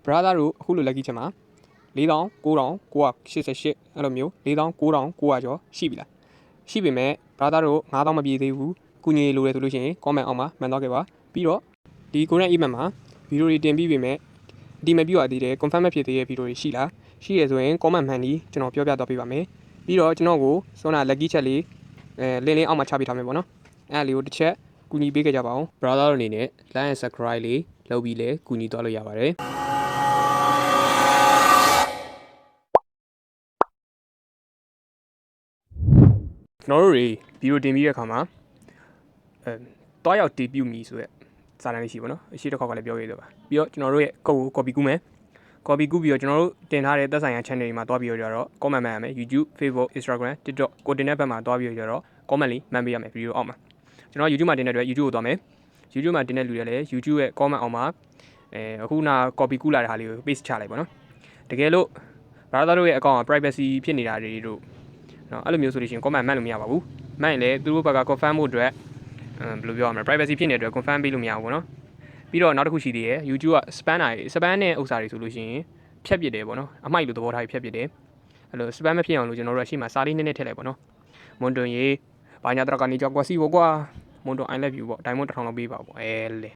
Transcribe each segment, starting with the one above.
brother တို့အခုလိုလက်ကြီးချက်မှာ49,988အဲ့လိုမျိုး49,900ကျော်ရှိပြီလားရှိပေမဲ့ brother တို့9000မပြည့်သေးဘူးကုညီလိုတယ်ဆိုလို့ရှိရင် comment အောက်မှာမှန်တော့ခဲ့ပါပြီးတော့ဒီ Korean event မှာဗီဒီယိုတွေတင်ပြီးပြီမဲ့ဒီမပြည့်ရသေးတယ် confirm မဖြစ်သေးတဲ့ဗီဒီယိုတွေရှိလားရှိရဆိုရင် comment မှန်ပြီးကျွန်တော်ပြောပြတော့ပေးပါမယ်ပြီးတော့ကျွန်တော်ကိုစောနာလက်ကြီးချက်လေးလင်းအောက်မှာချပေးထားမယ်ပေါ့နော်အဲ့လေးကိုတစ်ချက်ကူညီပေးခဲ့ကြပါအောင် brother တို့အနေနဲ့ like and subscribe လေးလုပ်ပြီးလဲကူညီသွားလို့ရပါတယ်ကျွန်တော်တို့တွေဗီဒီယိုတင်ပြီးတဲ့အခါမှာတွားရောက်တီးပြုတ်မီဆိုရက်စာတမ်းလေးရှိပါတော့အရှိတစ်ခေါက်ကလည်းပြောခဲ့တယ်ပါပြီးတော့ကျွန်တော်တို့ရဲ့ကုတ်ကို copy ကူးမယ် copy ကူးပြီးတော့ကျွန်တော်တို့တင်ထားတဲ့သက်ဆိုင်ရာ channel တွေမှာတွားပြီးတော့ကြတော့ comment မှန်ရမယ် YouTube Facebook Instagram TikTok ကိုတင်တဲ့ဘက်မှာတွားပြီးတော့ကြတော့ comment လေးမှန်ပေးရမယ်ဗီဒီယိုအောက်မှာကျွန်တော် YouTube မှာတင်တဲ့အတွက် YouTube ကိုတွားမယ် YouTube မှာတင်တဲ့လူတွေလည်း YouTube ရဲ့ comment အောက်မှာအခုနာ copy ကူးလာတဲ့ဟာလေးကို paste ချလိုက်ပါနော်တကယ်လို့ brother တို့ရဲ့ account က privacy ဖြစ်နေတာတွေတို့နော်အဲ့လိုမျိုးဆိုလို့ရှိရင် comment မှန်လို့မရပါဘူးမှန်ရင်လည်းသူတို့ဘက်က confirm ဖို့အတွက်ဘယ်လိုပြောရမလဲ privacy ဖြစ်နေတဲ့အတွက် confirm ပေးလို့မရဘူးပေါ့နော်ပြီးတော့နောက်တစ်ခုရှိသေးတယ် YouTube က spam နဲ့ဥစ္စာတွေဆိုလို့ရှိရင်ဖြတ်ပစ်တယ်ပေါ့နော်အမိုက်လိုသဘောထားဖြတ်ပစ်တယ်အဲ့လို spam မဖြစ်အောင်လို့ကျွန်တော်တို့အရှိမစာလေးနည်းနည်းထည့်လိုက်ပေါ့နော်မွန်တွန်ရေဘာညာတရကနေကြောက်ကွာစီပေါ့ကွာမွန်တွန် I love you ပေါ့ diamond 1000လောက်ပေးပါပေါ့လေ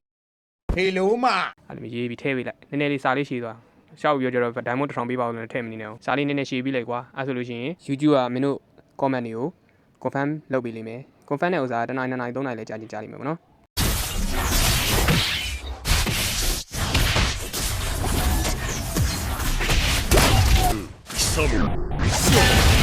ဟေလိုမအဲ့လိုရေးပြီးထည့်ပေးလိုက်နည်းနည်းလေးစာလေးရှည်သွားရှောက်ပြီးတော့ diamond 1000ပေးပါလို့လည်းထည့်မနေနဲ့အောင်စာလေးနည်းနည်းရှည်ပြီးလိုက်ကွာအဲ့ဆိုလို့ရှိရင် YouTube ကမင်းတို့ comment တွေကို confirm လုပ်ပေးလိမ့်မယ် confirm တဲ့ဥစ္စာတနင်္လာနေ့ 2 နာရီ 3 နာရီလည်းကြာလိမ့်မယ်ပေါ့နော်